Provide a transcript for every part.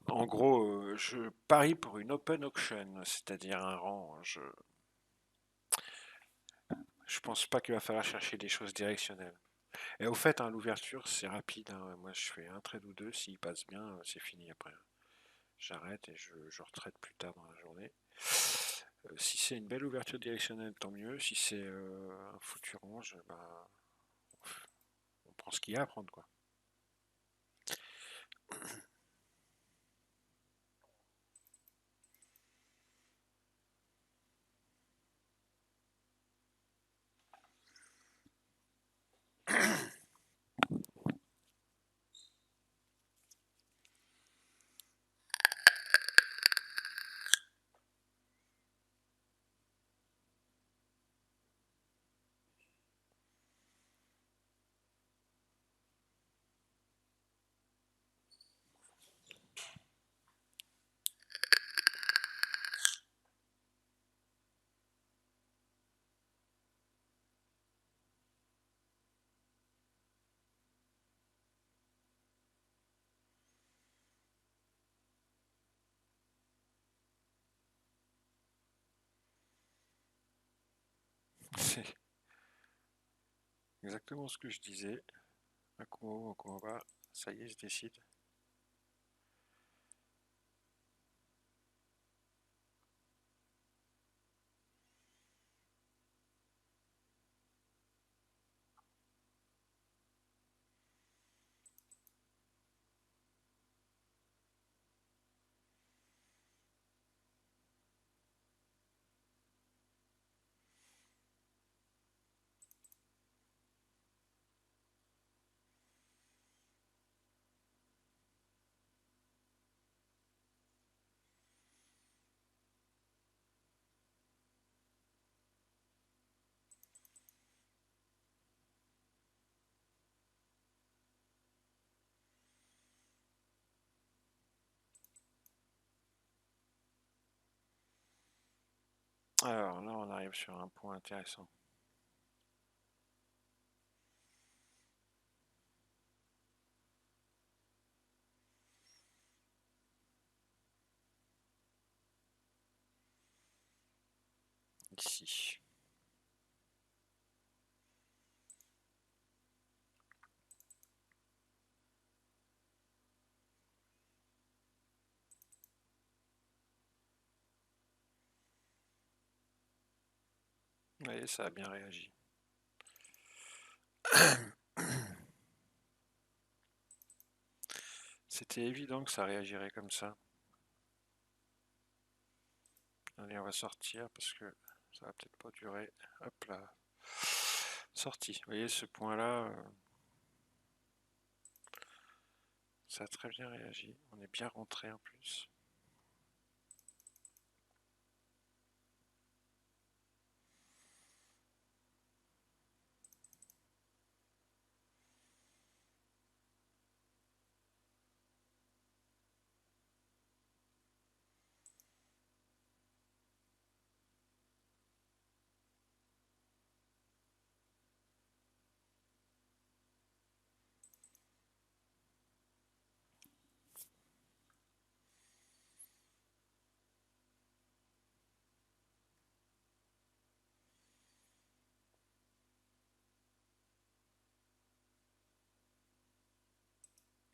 En gros, je parie pour une open auction, c'est-à-dire un rang. Je pense pas qu'il va falloir chercher des choses directionnelles. Et au fait, hein, l'ouverture, c'est rapide, hein. Moi, je fais un trade ou deux. S'il passe bien, c'est fini après. J'arrête et je retraite plus tard dans la journée. Si c'est une belle ouverture directionnelle, tant mieux. Si c'est un foutu range, bah, on prend ce qu'il y a à prendre, quoi. C'est exactement ce que je disais. Un coup en haut, un coup en bas. Ça y est, je décide. Alors là, on arrive sur un point intéressant. Ici. Vous voyez, ça a bien réagi. C'était évident que ça réagirait comme ça. Allez, on va sortir parce que ça va peut-être pas durer. Hop là. Sorti. Vous voyez, ce point-là, ça a très bien réagi. On est bien rentré en plus.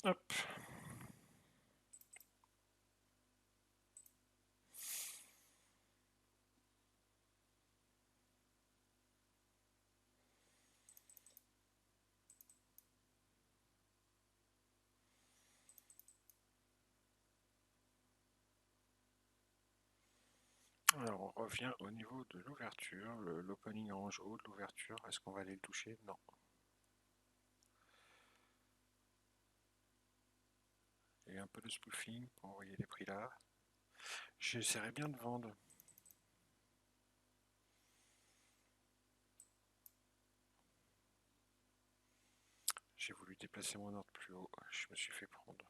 Hop. Alors, on revient au niveau de l'ouverture. L'opening en haut de l'ouverture, est-ce qu'on va aller le toucher? Non. Il y a eu un peu de spoofing pour envoyer les prix là. J'essaierai bien de vendre. J'ai voulu déplacer mon ordre plus haut. Je me suis fait prendre.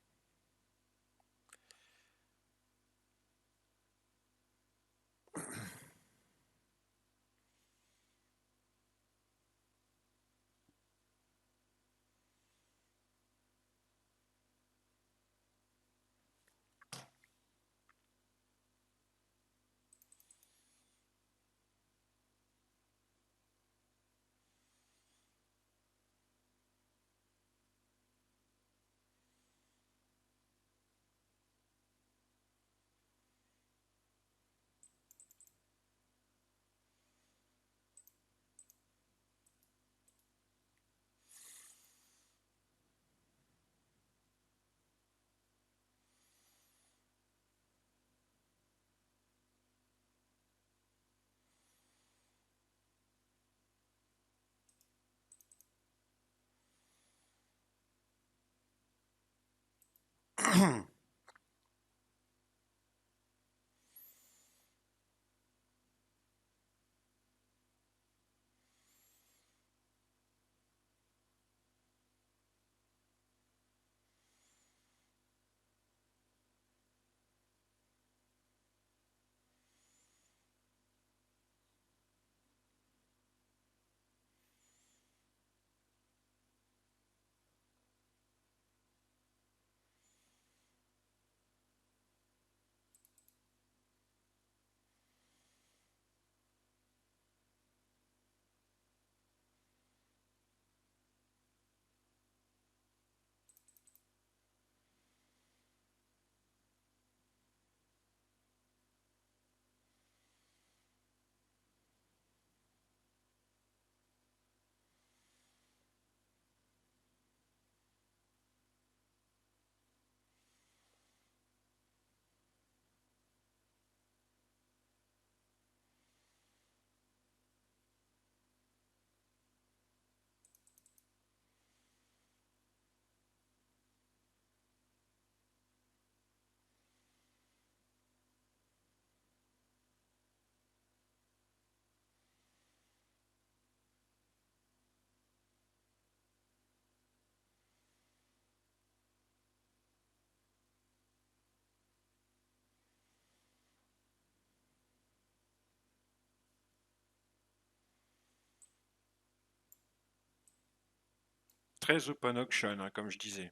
Très open auction, hein, comme je disais.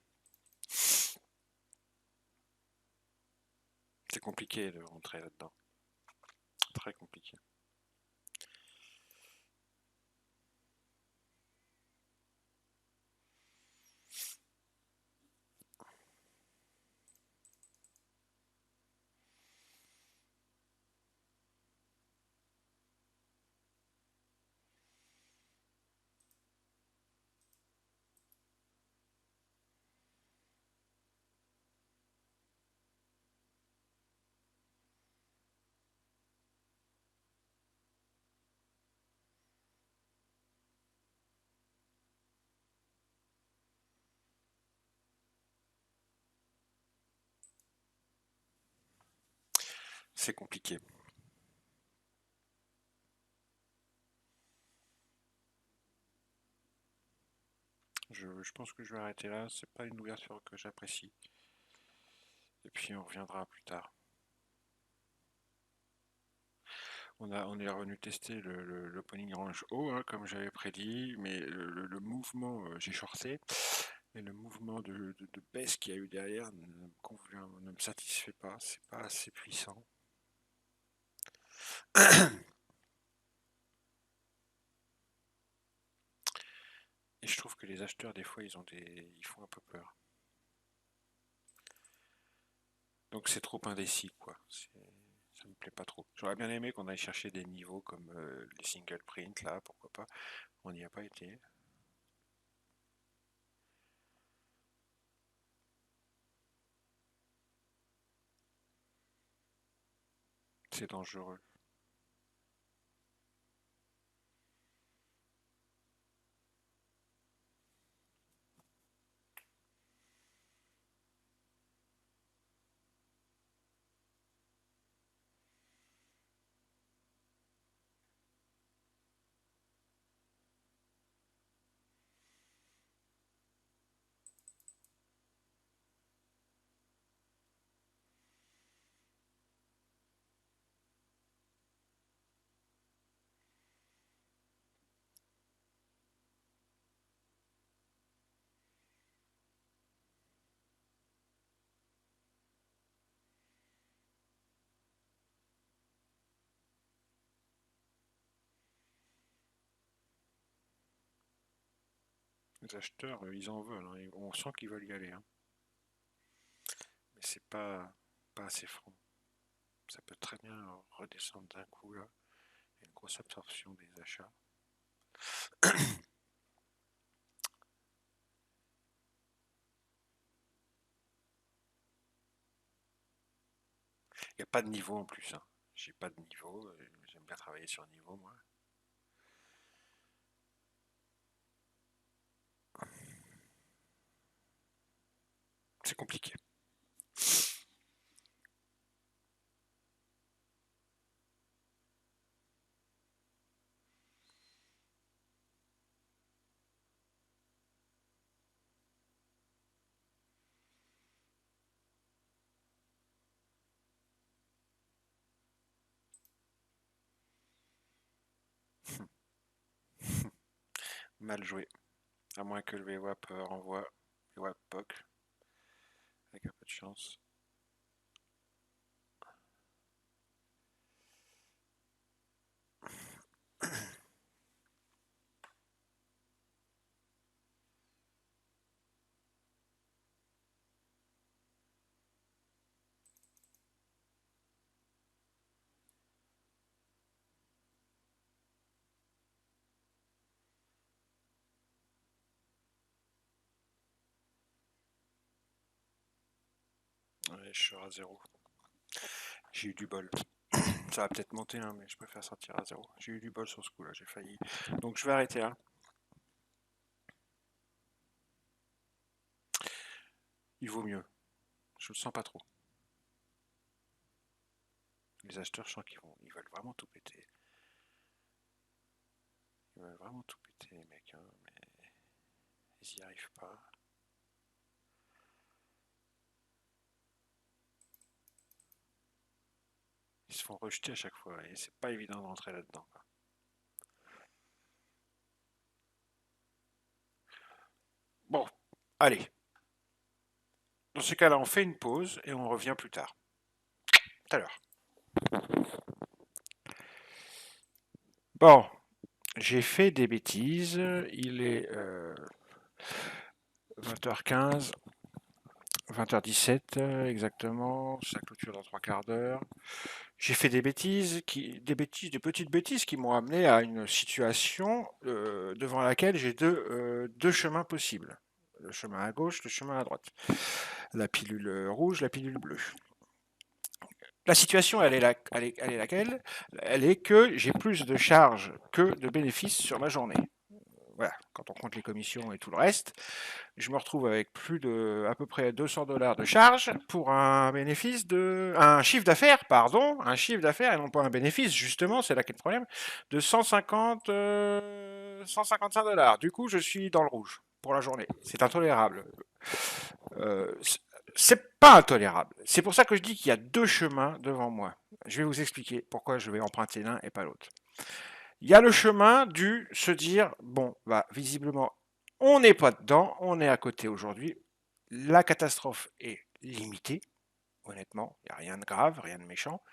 C'est compliqué de rentrer là-dedans. Très compliqué. C'est compliqué. Je pense que je vais arrêter là. C'est pas une ouverture que j'apprécie. Et puis on reviendra plus tard. On est revenu tester l'opening range haut, hein, comme j'avais prédit, mais le mouvement, j'ai shorté, et le mouvement de baisse qu'il y a eu derrière ne me satisfait pas. C'est pas assez puissant. Et je trouve que les acheteurs, des fois, ils font un peu peur. Donc c'est trop indécis, quoi. Ça me plaît pas trop. J'aurais bien aimé qu'on aille chercher des niveaux comme les single print, là, pourquoi pas. On n'y a pas été. C'est dangereux. Les acheteurs, ils en veulent, hein. On sent qu'ils veulent y aller, hein. Mais c'est pas assez franc. Ça peut très bien redescendre d'un coup, là. Il y a une grosse absorption des achats. Il n'y a pas de niveau en plus, hein. J'ai pas de niveau. J'aime bien travailler sur niveau, moi. C'est compliqué. Mal joué. À moins que le VWAP renvoie VWAP POC. Avec un peu de chance. Ouais, je suis à 0. J'ai eu du bol. Ça va peut-être monter, hein, mais je préfère sortir à 0. J'ai eu du bol sur ce coup-là, j'ai failli. Donc je vais arrêter là. Il vaut mieux. Je le sens pas trop. Les acheteurs, je sens ils veulent vraiment tout péter. Ils veulent vraiment tout péter, les mecs, hein, mais ils y arrivent pas. Ils se font rejeter à chaque fois et c'est pas évident de rentrer là-dedans. Bon, allez. Dans ce cas-là, on fait une pause et on revient plus tard. Tout à l'heure. Bon, j'ai fait des bêtises. Il est 20h15. 20h17 exactement, ça clôture dans 3 quarts d'heure. J'ai fait des petites bêtises qui m'ont amené à une situation devant laquelle j'ai deux chemins possibles. Le chemin à gauche, le chemin à droite. La pilule rouge, la pilule bleue. La situation, elle est laquelle? Elle est que j'ai plus de charges que de bénéfices sur ma journée. Voilà, quand on compte les commissions et tout le reste, je me retrouve avec plus de à peu près 200 $ de charge pour un chiffre d'affaires, pardon, un chiffre d'affaires et non pas un bénéfice, justement, c'est là qu'est le problème, de 155 $. Du coup, je suis dans le rouge pour la journée. C'est intolérable. Euh, c'est pas intolérable. C'est pour ça que je dis qu'il y a deux chemins devant moi. Je vais vous expliquer pourquoi je vais emprunter l'un et pas l'autre. Il y a le chemin du se dire, bon, bah, visiblement, on n'est pas dedans, on est à côté aujourd'hui. La catastrophe est limitée, honnêtement, il n'y a rien de grave, rien de méchant.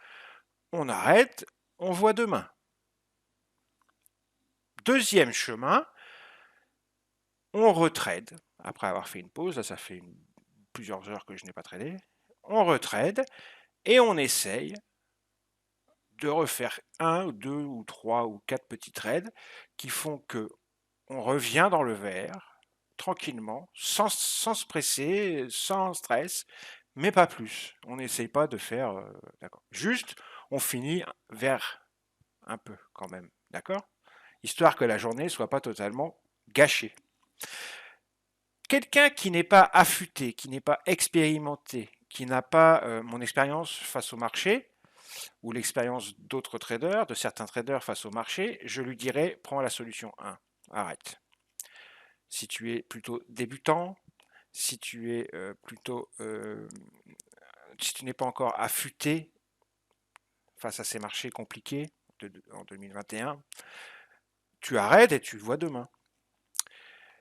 On arrête, on voit demain. Deuxième chemin, on retrade. Après avoir fait une pause, là ça fait plusieurs heures que je n'ai pas tradé. On retrade et on essaye de refaire un ou deux ou trois ou quatre petits trades qui font que on revient dans le vert tranquillement, sans se presser, sans stress, mais pas plus. On n'essaye pas de faire, d'accord. Juste, on finit vers un peu quand même, d'accord? Histoire que la journée soit pas totalement gâchée. Quelqu'un qui n'est pas affûté, qui n'est pas expérimenté, qui n'a pas mon expérience face au marché, ou l'expérience d'autres traders, de certains traders face au marché, je lui dirais, prends la solution 1, arrête. Si tu es plutôt débutant, si tu es si tu n'es pas encore affûté face à ces marchés compliqués en 2021, tu arrêtes et tu le vois demain.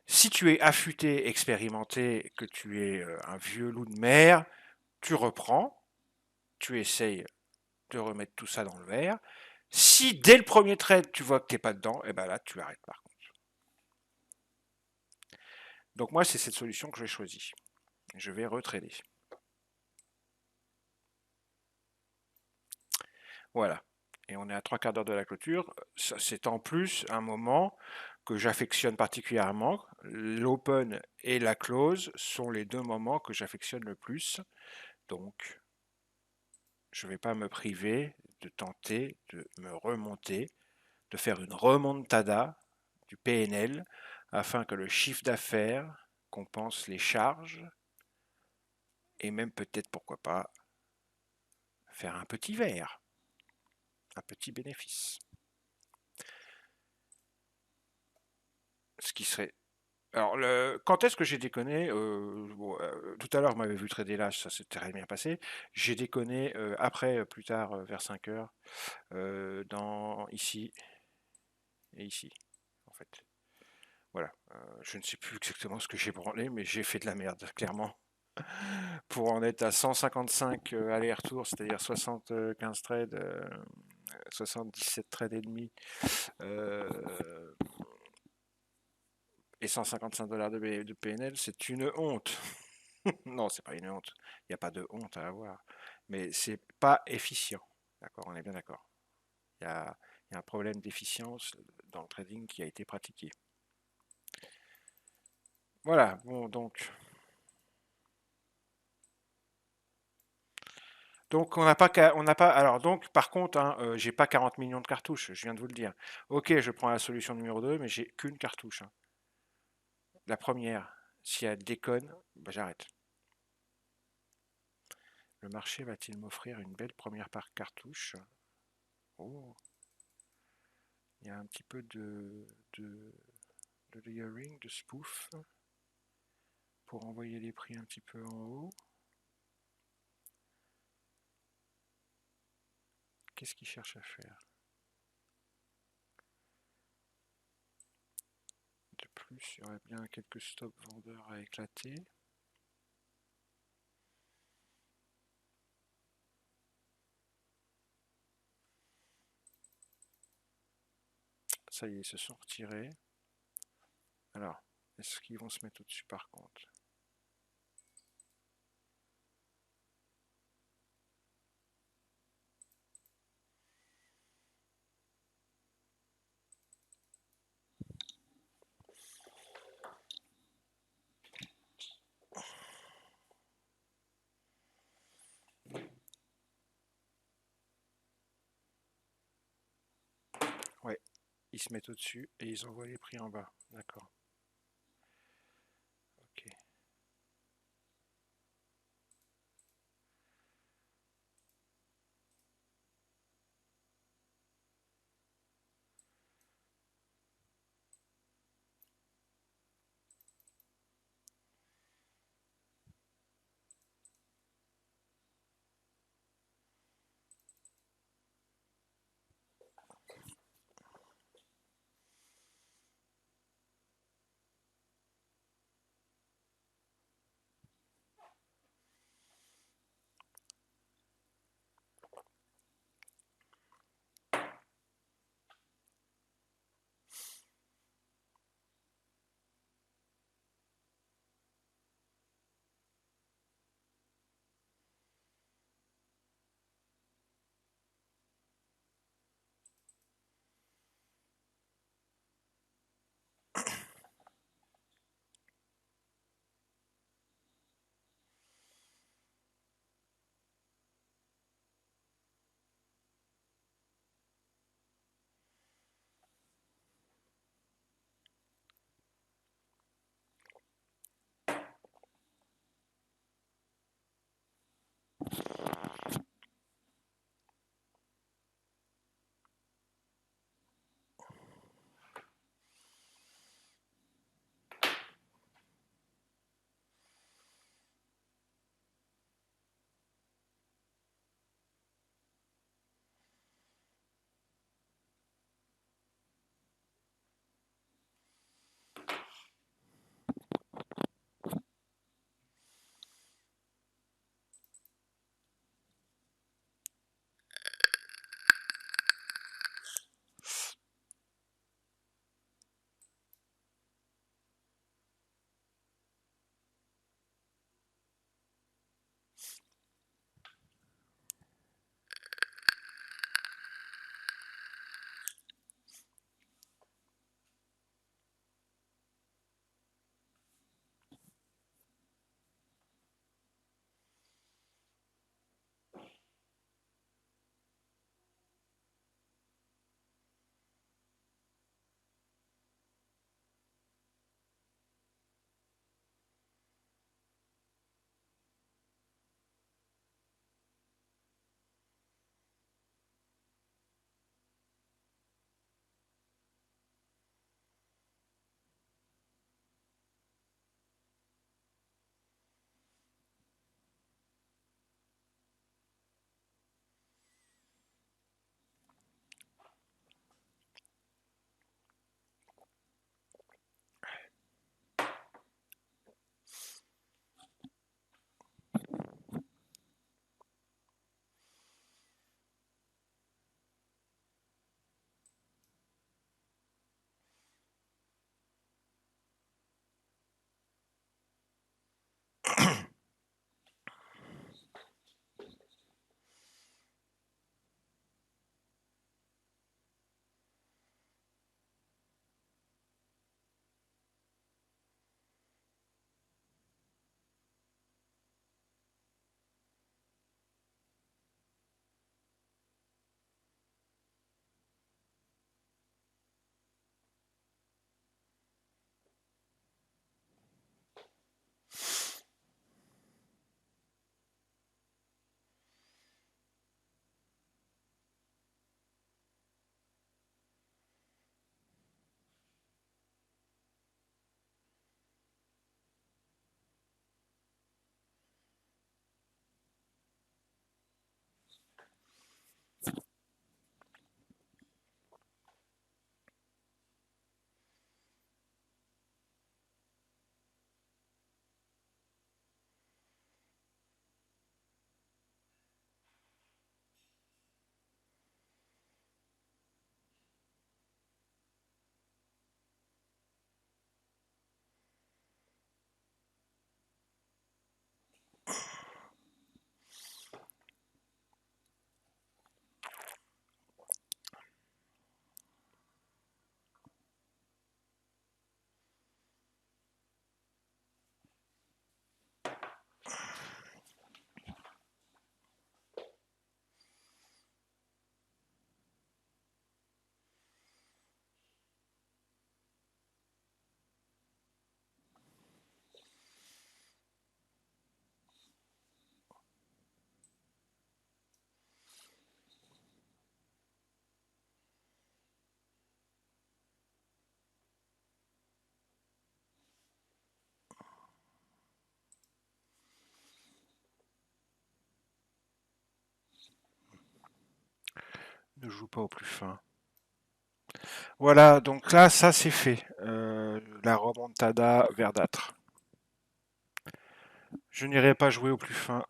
Si tu es affûté, expérimenté, que tu es un vieux loup de mer, tu reprends, tu essayes de remettre tout ça dans le vert. Si dès le premier trade, tu vois que tu n'es pas dedans, et ben là, tu arrêtes par contre. Donc moi, c'est cette solution que j'ai choisie. Je vais retrader. Voilà. Et on est à 3 quarts d'heure de la clôture. C'est en plus un moment que j'affectionne particulièrement. L'open et la close sont les deux moments que j'affectionne le plus. Donc, je ne vais pas me priver de tenter de me remonter, de faire une remontada du PNL afin que le chiffre d'affaires compense les charges et même peut-être, pourquoi pas, faire un petit verre, un petit bénéfice. Ce qui serait... Alors, quand est-ce que j'ai déconné bon, tout à l'heure, vous m'avez vu trader là, ça s'est très bien passé. J'ai déconné après, plus tard, vers 5 heures, ici et ici, en fait. Voilà, je ne sais plus exactement ce que j'ai branlé, mais j'ai fait de la merde, clairement. Pour en être à 155 aller-retour, c'est-à-dire 75 trades, 77 trades et demi, euh, et 155 dollars de PNL, c'est une honte. Non, c'est pas une honte. Il n'y a pas de honte à avoir. Mais c'est pas efficient. D'accord, on est bien d'accord. Il y a, il y a un problème d'efficience dans le trading qui a été pratiqué. Voilà, bon, donc on n'a pas, alors donc par contre, hein, j'ai pas 40 millions de cartouches, je viens de vous le dire. Ok, je prends la solution numéro 2, mais j'ai qu'une cartouche, hein. La première, si elle déconne, bah, j'arrête. Le marché va-t-il m'offrir une belle première par cartouche? Oh, il y a un petit peu de layering, de spoof, pour envoyer les prix un petit peu en haut. Qu'est-ce qu'il cherche à faire? De plus, il y aurait bien quelques stops vendeurs à éclater. Ça y est, ils se sont retirés. Alors, est-ce qu'ils vont se mettre au-dessus par contre? Ouais, ils se mettent au-dessus et ils envoient les prix en bas. D'accord. Ok. Ne joue pas au plus fin. Voilà, donc là, ça c'est fait. La remontada verdâtre. Je n'irai pas jouer au plus fin.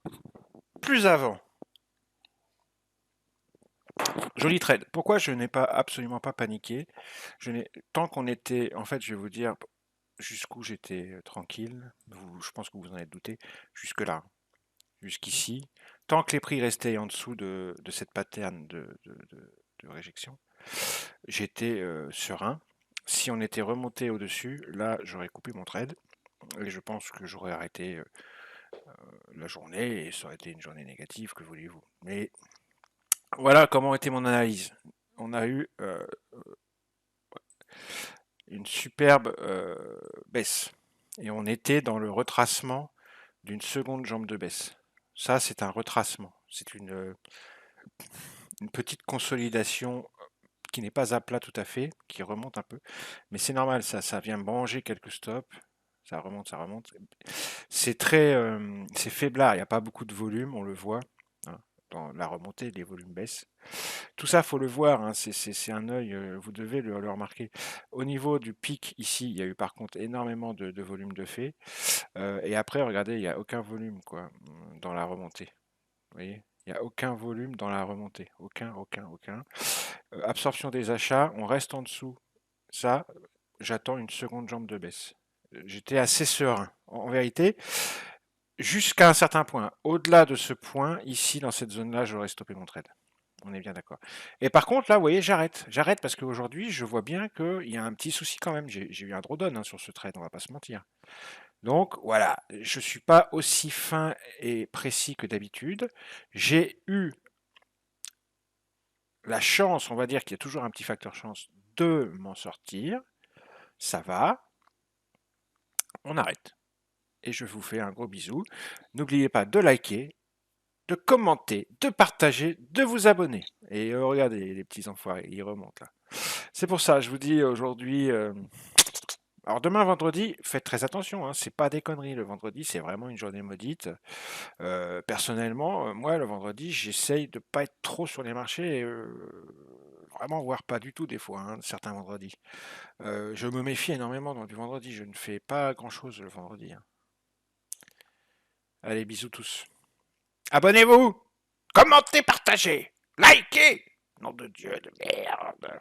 Plus avant. Joli trade. Pourquoi je n'ai pas absolument pas paniqué? Tant qu'on était, en fait, je vais vous dire jusqu'où j'étais tranquille. Je pense que vous en êtes douté. Jusque là, jusqu'ici. Tant que les prix restaient en dessous de cette pattern de réjection, j'étais serein. Si on était remonté au-dessus, là, j'aurais coupé mon trade. Et je pense que j'aurais arrêté la journée et ça aurait été une journée négative, que voulez-vous. Mais voilà comment était mon analyse. On a eu une superbe baisse et on était dans le retracement d'une seconde jambe de baisse. Ça, c'est un retracement. C'est une petite consolidation qui n'est pas à plat tout à fait, qui remonte un peu. Mais c'est normal, ça vient manger quelques stops. Ça remonte, ça remonte. C'est très, c'est faiblard. Il n'y a pas beaucoup de volume, on le voit. Hein. Dans la remontée, les volumes baissent. Tout ça, faut le voir. Hein, c'est un œil. Vous devez le remarquer. Au niveau du pic ici, il y a eu par contre énormément de volume de fait. Et après, regardez, il n'y a aucun volume quoi dans la remontée. Vous voyez, il n'y a aucun volume dans la remontée. Aucun. Absorption des achats, on reste en dessous. Ça, j'attends une seconde jambe de baisse. J'étais assez serein. En vérité, jusqu'à un certain point. Au-delà de ce point, ici, dans cette zone-là, j'aurais stoppé mon trade. On est bien d'accord. Et par contre, là, vous voyez, j'arrête. J'arrête parce qu'aujourd'hui, je vois bien qu'il y a un petit souci quand même. J'ai eu un drawdown sur ce trade, on va pas se mentir. Donc voilà, je ne suis pas aussi fin et précis que d'habitude. J'ai eu la chance, on va dire qu'il y a toujours un petit facteur chance, de m'en sortir. Ça va. On arrête. Et je vous fais un gros bisou. N'oubliez pas de liker, de commenter, de partager, de vous abonner. Et regardez les petits enfoirés, ils remontent là. C'est pour ça, je vous dis aujourd'hui. Alors demain vendredi, faites très attention, hein, c'est pas des conneries. Le vendredi, c'est vraiment une journée maudite. Personnellement, moi le vendredi, j'essaye de pas être trop sur les marchés. Vraiment, voire pas du tout des fois, hein, certains vendredis. Je me méfie énormément du vendredi. Je ne fais pas grand-chose le vendredi. Hein. Allez, bisous tous. Abonnez-vous, commentez, partagez, likez. Nom de Dieu de merde.